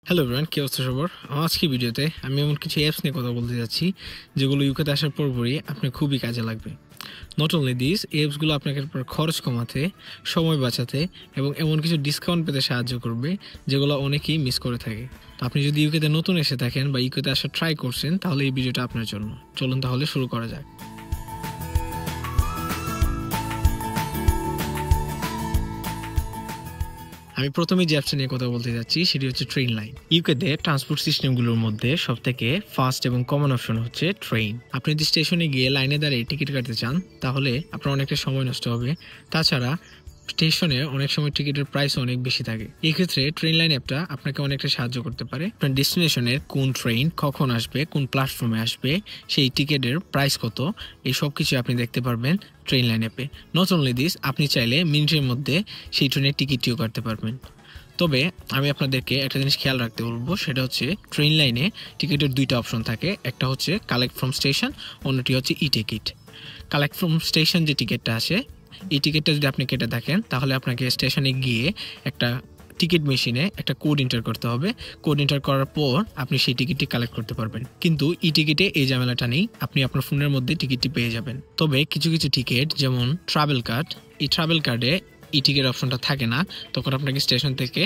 Hello everyone, কি অবস্থা সবার? আজকে ভিডিওতে আমি এমন কিছু অ্যাপস নিয়ে কথা বলতে যাচ্ছি যেগুলো ইউকেতে আসার পরপরই আপনার খুবই কাজে লাগবে। নট অনলি দিস, এই অ্যাপসগুলো আপনাকে খরচ কমাতে, সময় বাঁচাতে এবং এমন কিছু ডিসকাউন্ট পেতে সাহায্য করবে যেগুলো অনেকেই মিস করে থাকে। তো আপনি যদি ইউকেতে নতুন এসে থাকেন বা ইউকেতে আসার ট্রাই করছেন, তাহলে এই ভিডিওটা আপনার জন্য। চলুন তাহলে শুরু করা যাক। আমি প্রথমে যে অ্যাপসটা নিয়ে কথা বলতে যাচ্ছি সেটি হচ্ছে ট্রেন লাইন। ইউকেতে ট্রান্সপোর্ট সিস্টেমগুলোর মধ্যে সবথেকে ফাস্ট এবং কমন অপশন হচ্ছে ট্রেন। আপনি যদি স্টেশনে গিয়ে লাইনে দাঁড়িয়ে টিকিট কাটতে চান তাহলে আপনার অনেকটা সময় নষ্ট হবে। তাছাড়া স্টেশনে অনেক সময় টিকিটের প্রাইস অনেক বেশি থাকে। এই ক্ষেত্রে ট্রেন লাইন অ্যাপটা আপনাকে অনেকটা সাহায্য করতে পারে। আপনার ডেস্টিনেশনের কোন ট্রেন কখন আসবে, কোন প্ল্যাটফর্মে আসবে, সেই টিকিটের প্রাইস কত, এই সব কিছু আপনি দেখতে পারবেন ট্রেন লাইন অ্যাপে। নট অনলি দিস, আপনি চাইলে মিনিটের মধ্যে সেই ট্রেনের টিকিটটিও কাটতে পারবেন। তবে আমি আপনাদেরকে একটা জিনিস খেয়াল রাখতে বলবো, সেটা হচ্ছে ট্রেন লাইনে টিকিটের দুইটা অপশন থাকে। একটা হচ্ছে কালেক্ট ফ্রম স্টেশন, অন্যটি হচ্ছে e ticket. Collect from station যে টিকিটটা আসে, এই টিকিটটা যদি আপনি কেটে থাকেন তাহলে আপনাকে স্টেশনে গিয়ে একটা টিকিট মেশিনে একটা কোড এন্টার করতে হবে। কোড এন্টার করার পর আপনি সেই টিকিটটি কালেক্ট করতে পারবেন। কিন্তু ই টিকিটে এই ঝামেলাটা নেই, আপনি আপনার ফোনের মধ্যে টিকিটটি পেয়ে যাবেন। তবে কিছু কিছু টিকিট, যেমন ট্রাভেল কার্ড, এই ট্রাভেল কার্ডে ই টিকিট অপশনটা থাকে না, তখন আপনাকে স্টেশন থেকে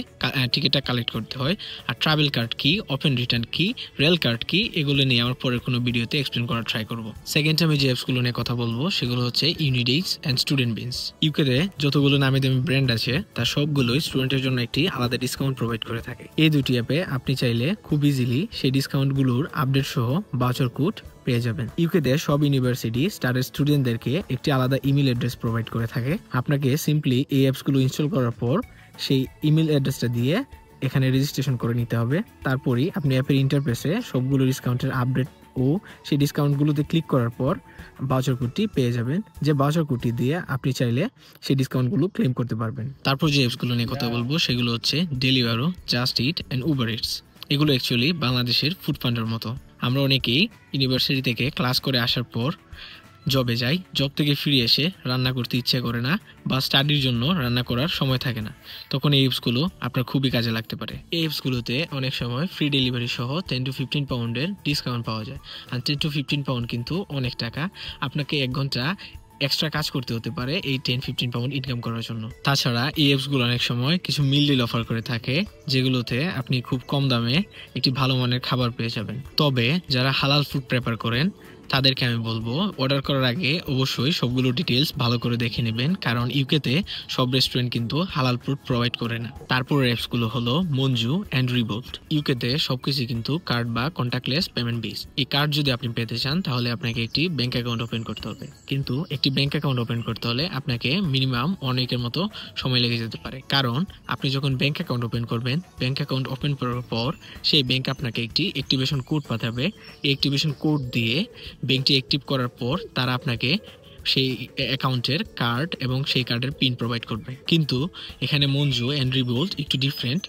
টিকিটটা কালেক্ট করতে হয়। আর ট্রাভেল কার্ড কি, ওপেন রিটার্ন কি, রেল কার্ড কি, এগুলো নিয়ে আমার পরের কোনো ভিডিওতে এক্সপ্লেন করার ট্রাই করব। সেকেন্ড আমি যে অ্যাপসগুলো নিয়ে কথা বলবো সেগুলো হচ্ছে ইউনিডেক্স অ্যান্ড স্টুডেন্ট বিনস। ইউকেতে যতগুলো নামি দামি ব্র্যান্ড আছে তার সবগুলোই স্টুডেন্টের জন্য একটি আলাদা ডিসকাউন্ট প্রোভাইড করে থাকে। এই দুটি অ্যাপে আপনি চাইলে খুব ইজিলি সেই ডিসকাউন্টগুলোর আপডেট সহ ভাউচার কোড পেয়ে যাবেন। ইউকেতে সব ইউনিভার্সিটি স্টারের স্টুডেন্টদেরকে একটি আলাদা ইমেল অ্যাড্রেস প্রোভাইড করে থাকে। আপনাকে সিম্পলি এই অ্যাপসগুলো ইনস্টল করার পর সেই ইমেল অ্যাড্রেসটা দিয়ে এখানে রেজিস্ট্রেশন করে নিতে হবে। তারপরই আপনি অ্যাপের ইন্টারফেসে সবগুলো ডিসকাউন্টের আপডেট ও সেই ডিসকাউন্টগুলোতে ক্লিক করার পর ভাউচার কোডটি পেয়ে যাবেন, যে ভাউচার কোডটি দিয়ে আপনি চাইলে সেই ডিসকাউন্টগুলো ক্লেম করতে পারবেন। তারপর যে অ্যাপসগুলো নিয়ে কথা বলবো সেগুলো হচ্ছে Deliveroo, just eat and Uber Eats. এগুলো অ্যাকচুয়ালি বাংলাদেশের ফুড পান্ডার মতো। আমরা অনেকেই ইউনিভার্সিটি থেকে ক্লাস করে আসার পর জবে যাই, জব থেকে ফিরে এসে রান্না করতে ইচ্ছে করে না বা স্টাডির জন্য রান্না করার সময় থাকে না, তখন এই অ্যাপসগুলো আপনার খুবই কাজে লাগতে পারে। এই অ্যাপসগুলোতে অনেক সময় ফ্রি ডেলিভারি সহ 10 to 15 পাউন্ডের ডিসকাউন্ট পাওয়া যায়। আর 10 to 15 পাউন্ড কিন্তু অনেক টাকা। আপনাকে 1 ঘন্টা এক্সট্রা কাজ করতে হতে পারে এই 10-15 পাউন্ড ইনকাম করার জন্য। তাছাড়া এই অ্যাপসগুলো অনেক সময় কিছু মিল ডিল অফার করে থাকে, যেগুলোতে আপনি খুব কম দামে একটি ভালো মানের খাবার পেয়ে যাবেন। তবে যারা হালাল ফুড প্রেফার করেন তাদেরকে আমি বলবো, অর্ডার করার আগে অবশ্যই সবগুলো ডিটেলস ভালো করে দেখে নেবেন, কারণ ইউকেতে সব রেস্টুরেন্ট কিন্তু হালাল ফুড প্রোভাইড করে না। তারপর অ্যাপসগুলো হলো মঞ্জু অ্যান্ড রিবোল্ট। ইউকেতে সবকিছু কিন্তু কার্ড বা কন্টাক্টলেস পেমেন্ট বেস। এই কার্ড যদি আপনি পেতে চান তাহলে আপনাকে একটি ব্যাংক অ্যাকাউন্ট ওপেন করতে হবে। কিন্তু একটি ব্যাংক অ্যাকাউন্ট ওপেন করতে হলে আপনাকে মিনিমাম অনেকের মতো সময় লেগে যেতে পারে, কারণ আপনি যখন ব্যাংক অ্যাকাউন্ট ওপেন করবেন, ব্যাংক অ্যাকাউন্ট ওপেন করার পর সেই ব্যাংক আপনাকে একটি অ্যাক্টিভেশন কোড পাঠাবে। এই অ্যাক্টিভেশন কোড দিয়ে ব্যাংকটি অ্যাক্টিভ করার পর তারা আপনাকে সেই অ্যাকাউন্টের কার্ড এবং সেই কার্ডের পিন প্রোভাইড করবে। কিন্তু এখানে মঞ্জু অ্যান্ড রিবোল্ট একটু ডিফারেন্ট,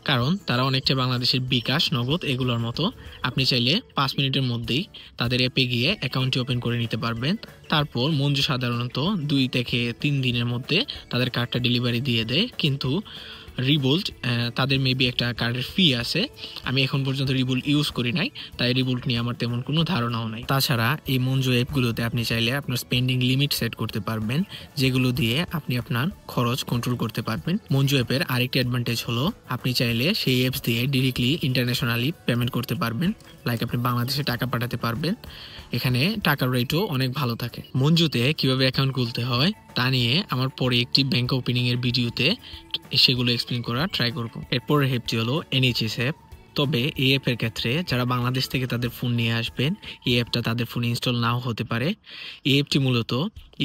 কারণ তারা অনেকটা বাংলাদেশের বিকাশ, নগদ এগুলোর মতো। আপনি চাইলে 5 মিনিটের মধ্যেই তাদের অ্যাপে গিয়ে অ্যাকাউন্টটি ওপেন করে নিতে পারবেন। তারপর মঞ্জু সাধারণত 2 থেকে 3 দিনের মধ্যে তাদের কার্ডটা ডেলিভারি দিয়ে দেয়। কিন্তু রিবোল্ট তাদের মেবি একটা কার্ডের ফি আছে। আমি এখন পর্যন্ত রিবোল্ট ইউজ করি নাই, তাই রিবোল্ট নিয়ে আমার তেমন কোনো ধারণাও নাই। তাছাড়া এই মঞ্জু অ্যাপগুলোতে আপনি চাইলে আপনার স্পেন্ডিং লিমিট সেট করতে পারবেন, যেগুলো দিয়ে আপনি আপনার খরচ কন্ট্রোল করতে পারবেন। মঞ্জু অ্যাপের আরেকটি অ্যাডভান্টেজ হলো আপনি চাইলে সেই অ্যাপস দিয়ে ডিরেক্টলি ইন্টারন্যাশনালি পেমেন্ট করতে পারবেন, লাইক আপনি বাংলাদেশে টাকা পাঠাতে পারবেন। এখানে টাকার রেটও অনেক ভালো থাকে। মঞ্জুতে কিভাবে অ্যাকাউন্ট খুলতে হয় তা নিয়ে আমার পরে একটি ব্যাংক ওপেনিং এর ভিডিওতে সেগুলো এক্সপ্লেন করার ট্রাই করব। এরপরের অ্যাপটি হলো এনএইচএস অ্যাপ। তবে এই অ্যাপের ক্ষেত্রে যারা বাংলাদেশ থেকে তাদের ফোন নিয়ে আসবেন, এই অ্যাপটা তাদের ফোনে ইনস্টল নাও হতে পারে। এই অ্যাপটি মূলত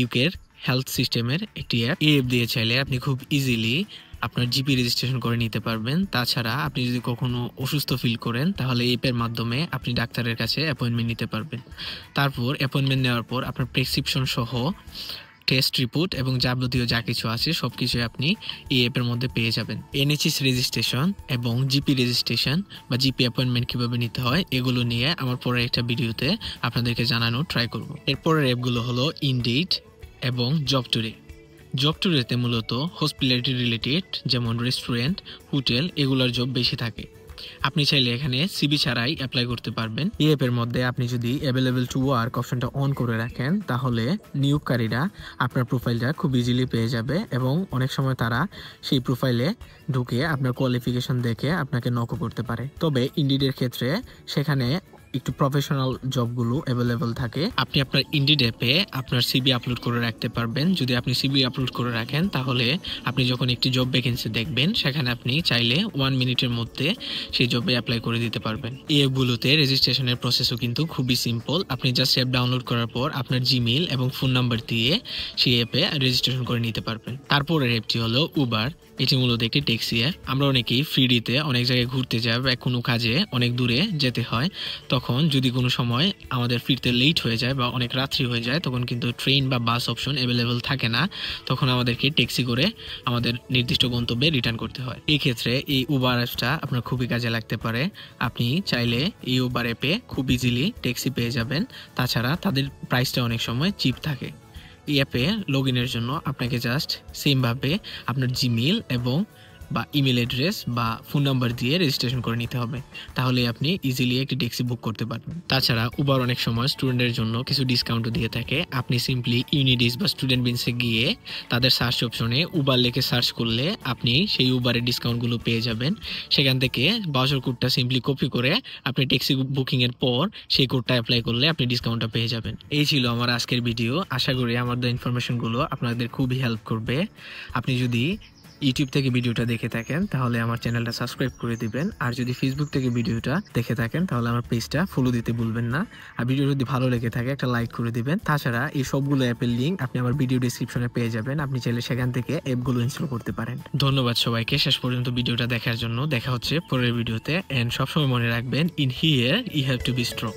ইউকের হেলথ সিস্টেমের একটি অ্যাপ। এই অ্যাপ দিয়ে চাইলে আপনি খুব ইজিলি আপনার জিপি রেজিস্ট্রেশন করে নিতে পারবেন। তাছাড়া আপনি যদি কখনো অসুস্থ ফিল করেন তাহলে এই অ্যাপের মাধ্যমে আপনি ডাক্তারের কাছে অ্যাপয়েন্টমেন্ট নিতে পারবেন। তারপর অ্যাপয়েন্টমেন্ট নেওয়ার পর আপনার প্রেসক্রিপশন সহ টেস্ট রিপোর্ট এবং যাবতীয় যা কিছু আছে সবকিছু আপনি এই অ্যাপের মধ্যে পেয়ে যাবেন। এনএইচএস রেজিস্ট্রেশন এবং জিপি রেজিস্ট্রেশন বা জিপি অ্যাপয়েন্টমেন্ট কিভাবে নিতে হয় এগুলো নিয়ে আমার পরে একটা ভিডিওতে আপনাদেরকে জানানো ট্রাই করব। এরপরের অ্যাপগুলো হলো ইনডেট এবং জব টুডে। জব টুডেতে মূলত হসপিটালিটি রিলেটেড, যেমন রেস্টুরেন্ট, হোটেল, এগুলোর জব বেশি থাকে। আপনি চাইলে এখানে সিবি ছাড়াই অ্যাপ্লাই করতে পারবেন। এই অ্যাপের মধ্যে আপনি যদি অ্যাভেলেবল টু ওয়ার্ক অপশনটা অন করে রাখেন তাহলে নিয়োগকারীরা আপনার প্রোফাইলটা খুব ইজিলি পেয়ে যাবে এবং অনেক সময় তারা সেই প্রোফাইলে ঢুকে আপনার কোয়ালিফিকেশন দেখে আপনাকে নকও করতে পারে। তবে ইনডিডের ক্ষেত্রে সেখানে একটু প্রফেশনাল জবগুলো অ্যাভেলেবল থাকে। আপনি আপনার ইনডিড অ্যাপে আপনার সিবি আপলোড করে রাখতে পারবেন। যদি আপনি সিবি আপলোড করে রাখেন তাহলে আপনি যখন একটি জব ভ্যাকেন্সি দেখবেন সেখানে আপনি চাইলে 1 মিনিটের মধ্যে সেই জবে অ্যাপ্লাই করে দিতে পারবেন। এই অ্যাপগুলোতে রেজিস্ট্রেশনের প্রসেসও কিন্তু খুবই সিম্পল। আপনি জাস্ট অ্যাপ ডাউনলোড করার পর আপনার জিমেইল এবং ফোন নাম্বার দিয়ে সেই অ্যাপে রেজিস্ট্রেশন করে নিতে পারবেন। তারপরের অ্যাপটি হলো উবার। এটি মূলত একটি ট্যাক্সি অ্যাপ। আমরা অনেকেই ফ্রিডিতে অনেক জায়গায় ঘুরতে যাই বা কোনো কাজে অনেক দূরে যেতে হয়, তখন যদি কোনো সময় আমাদের ফিরতে লেট হয়ে যায় বা অনেক রাত্রি হয়ে যায় তখন কিন্তু ট্রেন বা বাস অপশন অ্যাভেলেবল থাকে না, তখন আমাদেরকে ট্যাক্সি করে আমাদের নির্দিষ্ট গন্তব্যে রিটার্ন করতে হয়। এই ক্ষেত্রে এই উবার অ্যাপটা আপনার খুবই কাজে লাগতে পারে। আপনি চাইলে এই উবার অ্যাপে খুব ইজিলি ট্যাক্সি পেয়ে যাবেন। তাছাড়া তাদের প্রাইসটা অনেক সময় চিপ থাকে। এই অ্যাপে লগ ইনের জন্য আপনাকে জাস্ট সেমভাবে আপনার জিমেইল এবং বা ইমেল অ্যাড্রেস বা ফোন নাম্বার দিয়ে রেজিস্ট্রেশন করে নিতে হবে, তাহলে আপনি ইজিলি একটি ট্যাক্সি বুক করতে পারবেন। তাছাড়া উবার অনেক সময় স্টুডেন্টের জন্য কিছু ডিসকাউন্টও দিয়ে থাকে। আপনি সিম্পলি ইউনিডিস বা স্টুডেন্ট বিনসে গিয়ে তাদের সার্চ অপশনে উবার লিখে সার্চ করলে আপনি সেই উবারের ডিসকাউন্টগুলো পেয়ে যাবেন। সেখান থেকে ভাউচার কোডটা সিম্পলি কপি করে আপনি ট্যাক্সি বুকিংয়ের পর সেই কোডটা অ্যাপ্লাই করলে আপনি ডিসকাউন্টটা পেয়ে যাবেন। এই ছিল আমার আজকের ভিডিও। আশা করি আমার ইনফরমেশনগুলো আপনাদের খুবই হেল্প করবে। আপনি যদি ইউটিউব থেকে ভিডিওটা দেখে থাকেন তাহলে আমার চ্যানেলটা সাবস্ক্রাইব করে দিবেন, আর যদি ফেসবুক থেকে ভিডিওটা দেখে থাকেন তাহলে আমার পেজটা ফলো দিতে ভুলবেন না। আর ভিডিও যদি ভালো লেগে থাকে একটা লাইক করে দিবেন। তাছাড়া এই সবগুলো অ্যাপের লিঙ্ক আপনি আমার ভিডিও ডেসক্রিপশনে পেয়ে যাবেন, আপনি চাইলে সেখান থেকে অ্যাপগুলো ইনস্টল করতে পারেন। ধন্যবাদ সবাইকে শেষ পর্যন্ত ভিডিওটা দেখার জন্য। দেখা হচ্ছে পরের ভিডিওতে, এন্ড সবসময় মনে রাখবেন, in here you have to be strong.